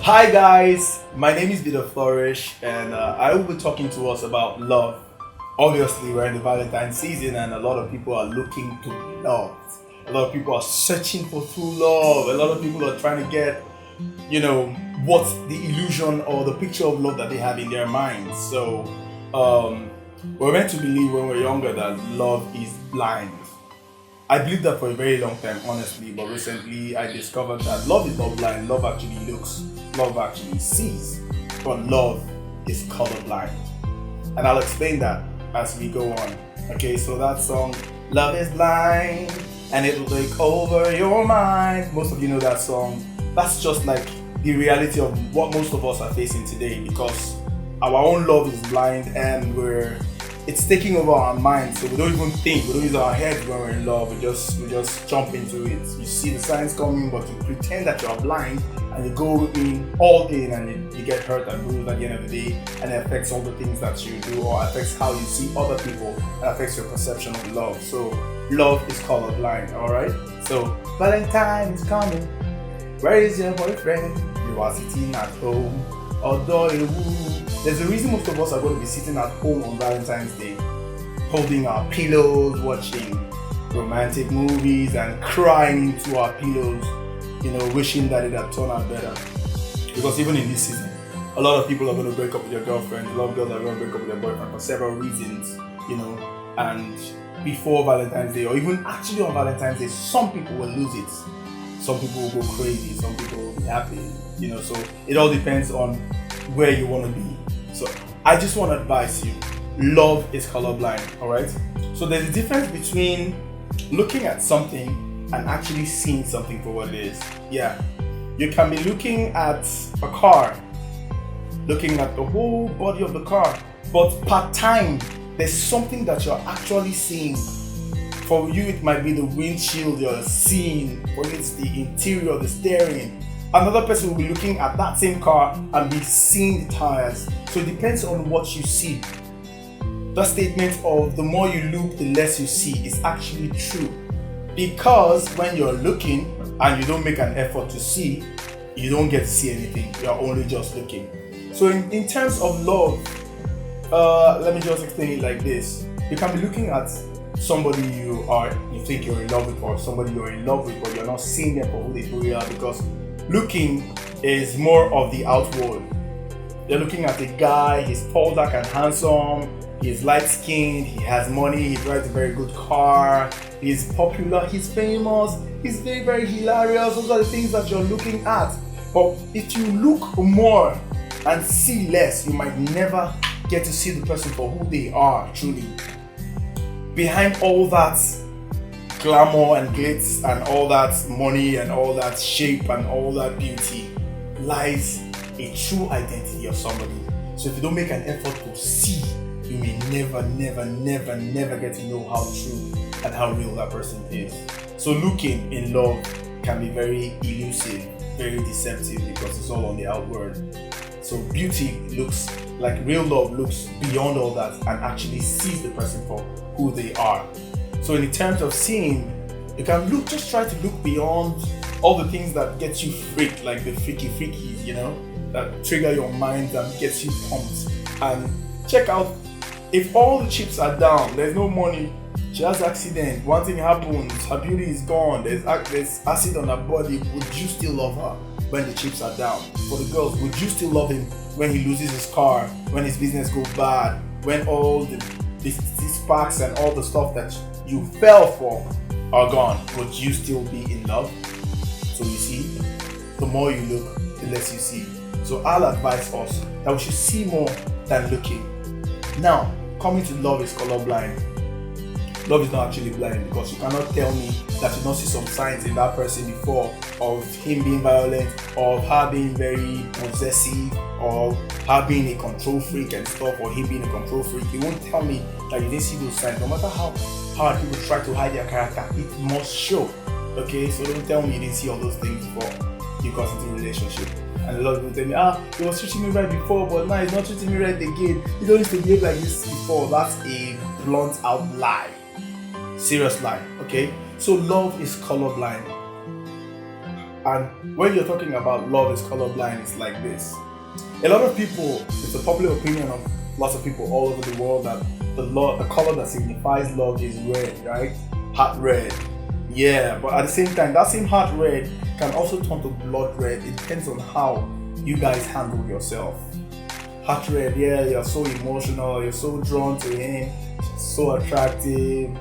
Hi guys, my name is Vida Flourish, and I will be talking to us about love. Obviously, we're in the Valentine's season, and a lot of people are looking to be loved. A lot of people are searching for true love. A lot of people are trying to get, you know, what's the illusion or the picture of love that they have in their minds. Um, we're meant to believe when we're younger that love is blind. I believed that for a very long time, honestly, but recently I discovered that love is not blind, love actually looks, love actually sees, but love is colorblind. And I'll explain that as we go on. Okay, so that song, Love is Blind, and it will take over your mind. Most of you know that song. That's just like the reality of what most of us are facing today because our own love is blind and it's taking over our minds, so we don't even think, we don't use our heads when we're in love, we just jump into it. You see the signs coming, but you pretend that you're blind and you go in all in and you get hurt and bruised at the end of the day, and it affects all the things that you do or affects how you see other people and affects your perception of love. So love is colorblind, alright? So Valentine is coming. Where is your boyfriend? You are sitting at home. Although there's a reason most of us are going to be sitting at home on Valentine's Day, holding our pillows, watching romantic movies, and crying into our pillows, wishing that it had turned out better. Because even in this season, a lot of people are going to break up with their girlfriend, a lot of girls are going to break up with their boyfriend for several reasons, and before Valentine's Day, or even actually on Valentine's Day, some people will lose it. Some people will go crazy, some people will be happy, so it all depends on where you want to be. So I just want to advise you, love is colorblind, alright? So there's a difference between looking at something and actually seeing something for what it is. Yeah, you can be looking at a car, looking at the whole body of the car, but part time, there's something that you're actually seeing. For you, it might be the windshield you're seeing, for you, it's the interior, the steering. Another person will be looking at that same car and be seeing the tires. So it depends on what you see. The statement of the more you look, the less you see is actually true. Because when you're looking and you don't make an effort to see, you don't get to see anything. You're only just looking. So in terms of love, let me just explain it like this. You can be looking at somebody you think you're in love with, or somebody you're in love with, but you're not seeing them for who they truly are, because looking is more of the outward. You're looking at a guy, he's tall, dark, and handsome, he's light-skinned, he has money, he drives a very good car, he's popular, he's famous, he's very, very hilarious. Those are the things that you're looking at. But if you look more and see less, you might never get to see the person for who they are truly. Behind all that glamour and glitz and all that money and all that shape and all that beauty lies a true identity of somebody. So if you don't make an effort to see, you may never, never, never, never get to know how true and how real that person is. So looking in love can be very elusive, very deceptive, because it's all on the outward. So beauty looks like real love, looks beyond all that and actually sees the person for who they are. So in terms of seeing, you can just try to look beyond all the things that get you freaked, like the freakies, that trigger your mind and gets you pumped. And check out, if all the chips are down, there's no money, she has accident, one thing happens, her beauty is gone, there's acid on her body, would you still love her when the chips are down? For the girls, would you still love him when he loses his car, when his business goes bad, when all the sparks and all the stuff that you fell for are gone? Would you still be in love? So you see, the more you look, the less you see. So I'll advise us that we should see more than looking. Now, coming to love is colorblind. Love is not actually blind, because you cannot tell me that you don't see some signs in that person before of him being violent, or of her being very possessive, or her being a control freak and stuff, or him being a control freak. You won't tell me that you didn't see those signs. No matter how hard people try to hide their character, it must show. Okay, so don't tell me you didn't see all those things before you got into a relationship. And a lot of people tell me, he was treating me right before, but now he's not treating me right again. You don't used to behave like this before. That's a blunt out lie. Serious lie, okay? So love is colorblind. And when you're talking about love is colorblind, it's like this. A lot of people, it's a popular opinion of lots of people all over the world that the color that signifies love is red, right? Heart red. Yeah, but at the same time, that same heart red can also turn to blood red. It depends on how you guys handle yourself. Heart red, yeah, you're so emotional, you're so drawn to him, so attractive,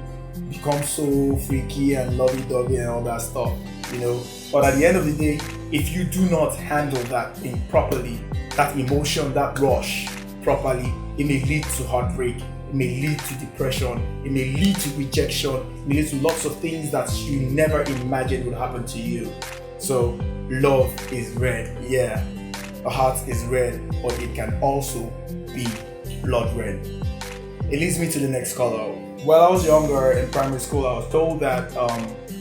become so freaky and lovey-dovey and all that stuff, you know. But at the end of the day, if you do not handle that thing properly, that emotion, that rush properly, it may lead to heartbreak, it may lead to depression, it may lead to rejection, it may lead to lots of things that you never imagined would happen to you. So love is red, yeah. A heart is red, but it can also be blood red. It leads me to the next color. While I was younger in primary school, I was told that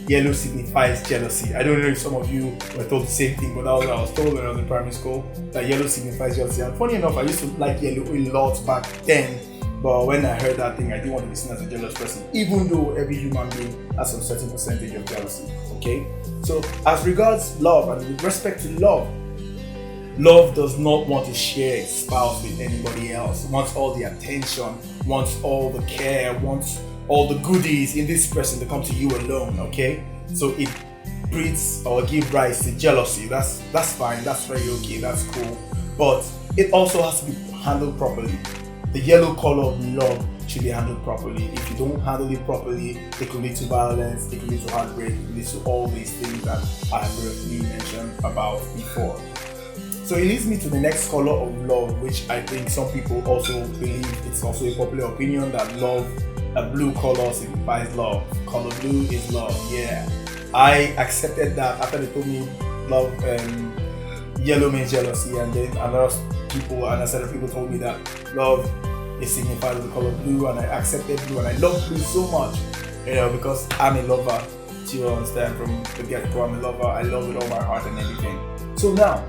yellow signifies jealousy. I don't know if some of you were told the same thing, but that was what I was told when I was in primary school, that yellow signifies jealousy. And funny enough, I used to like yellow a lot back then, but when I heard that thing, I didn't want to be seen as a jealous person, even though every human being has a certain percentage of jealousy, okay? So as regards love, and with respect to love does not want to share its spouse with anybody else. It wants all the attention, wants all the care, wants all the goodies in this person to come to you alone, okay? So it breeds or gives rise to jealousy. That's fine, that's very okay, that's cool. But it also has to be handled properly. The yellow color of love should be handled properly. If you don't handle it properly, it could lead to violence, it could lead to heartbreak, it could lead to all these things that I have briefly mentioned about before. So it leads me to the next color of love, which I think some people also believe it's also a popular opinion that love, a blue color signifies love. Color blue is love, yeah. I accepted that after they told me love, yellow means jealousy, and then another set of people told me that love is signified with the color blue, and I accepted blue, and I love blue so much, you know, because I'm a lover. Do you understand? From the get-go, I'm a lover. I love with all my heart and everything. So now,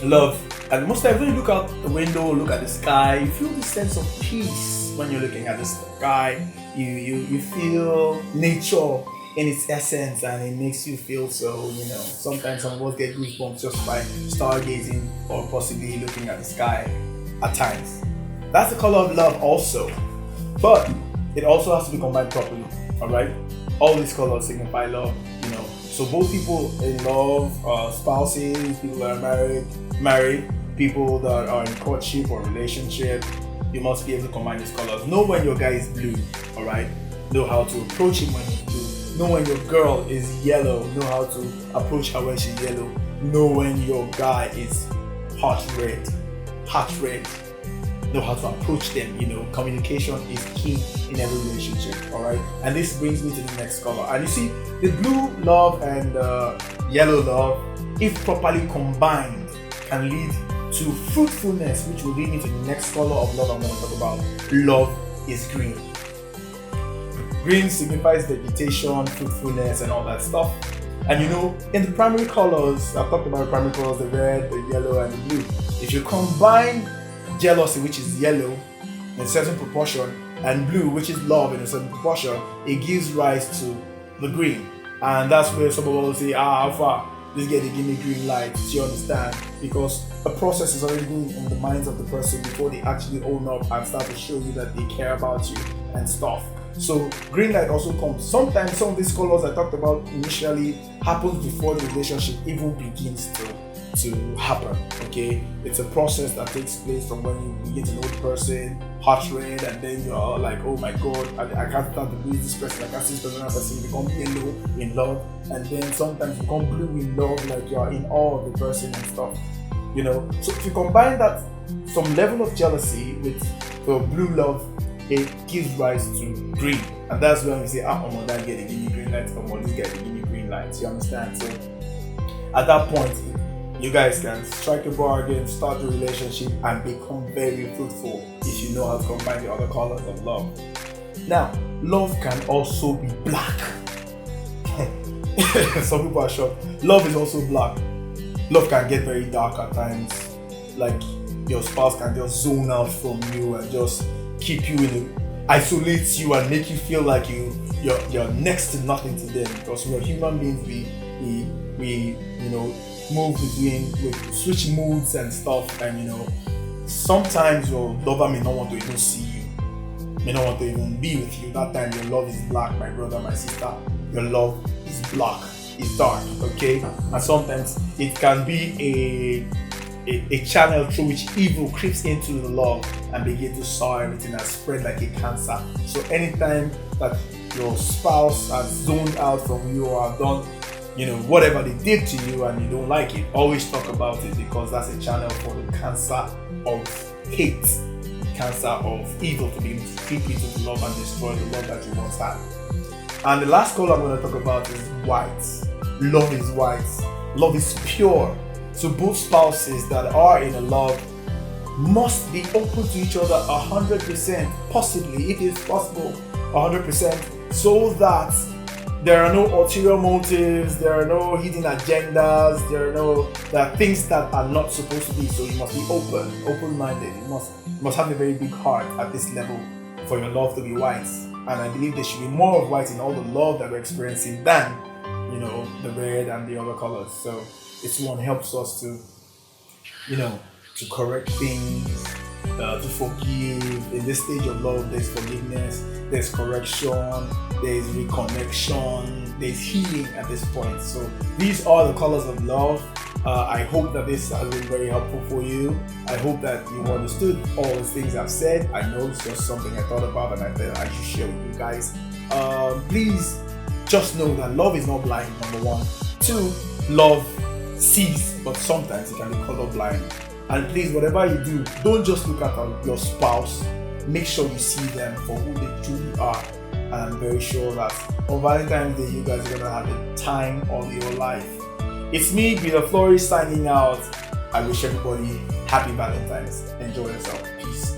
love, and most times when you look out the window, look at the sky, you feel this sense of peace when you're looking at the sky. You feel nature in its essence, and it makes you feel so, you know, sometimes some of us get goosebumps just by stargazing or possibly looking at the sky at times. That's the color of love also, but it also has to be combined properly, all right? All these colors signify love, you know. So both people in love, spouses, people that are married, people that are in courtship or relationship, you must be able to combine these colors. Know when your guy is blue, all right? Know how to approach him when he's blue. Know when your girl is yellow. Know how to approach her when she's yellow. Know when your guy is heart red. Know how to approach them, you know. Communication is key in every relationship, all right? And this brings me to the next color. And you see, the blue love and yellow love, if properly combined, can lead to fruitfulness, which will lead me to the next color of love I'm going to talk about. Love is green. Green signifies vegetation, fruitfulness, and all that stuff. And you know, in the primary colors, I've talked about the primary colors, the red, the yellow, and the blue. If you combine jealousy, which is yellow, in a certain proportion, and blue, which is love, in a certain proportion, it gives rise to the green. And that's where some of us say, how far? This guy, they give me green light. Do you understand? Because a process is already going in the minds of the person before they actually own up and start to show you that they care about you and stuff. So green light also comes. Sometimes some of these colors I talked about initially happens before the relationship even begins to happen. Okay, it's a process that takes place from when you begin to know the person, heart red, and then you're like, oh my god, I can't start to lose this person, I can't see this person, as I see, become yellow in love, and then sometimes become blue in love, like you're in awe of the person and stuff. You know, so if you combine that some level of jealousy with the blue love, it gives rise to green, and that's when we say, that guy they give me green light, this guy they give me green light. You understand? So at that point, you guys can strike a bargain, start a relationship, and become very fruitful if you know how to combine the other colors of love. Now, love can also be black. Some people are shocked. Love is also black. Love can get very dark at times. Like your spouse can just zone out from you and just keep you isolate you and make you feel like you're next to nothing to them, because we're human beings. we move between, we switch moods and stuff, and sometimes your lover may not want to even see you, may not want to even be with you. That time your love is black, my brother, my sister. Your love is black, is dark, okay? And sometimes it can be a channel through which evil creeps into the love and begin to sour everything and spread like a cancer. So anytime that your spouse has zoned out from you or have done whatever they did to you and you don't like it, always talk about it, because that's a channel for the cancer of hate, the cancer of evil to be able to creep into the love and destroy the love that you once had. And the last color I'm going to talk about is white. Love is white. Love is pure. So both spouses that are in a love must be open to each other 100%, possibly, if it's possible, 100%, so that there are no ulterior motives, there are no hidden agendas, there are things that are not supposed to be. So you must be open-minded. You must have a very big heart at this level for your love to be white. And I believe there should be more of white in all the love that we're experiencing than the red and the other colors. So this one helps us to to correct things, to forgive. In this stage of love, there's forgiveness, there's correction, there's reconnection, there's healing at this point. So these are the colors of love. I hope that this has been very helpful for you. I hope that you understood all the things I've said. I know it's just something I thought about and I thought I should share with you guys. Please just know that love is not blind, number one. Two, love sees, but sometimes it can be colorblind. And please, whatever you do, don't just look at your spouse. Make sure you see them for who they truly are. And I'm very sure that on Valentine's Day, you guys are gonna have the time of your life. It's me, Peter Flourish, signing out. I wish everybody happy Valentine's. Enjoy yourself. Peace.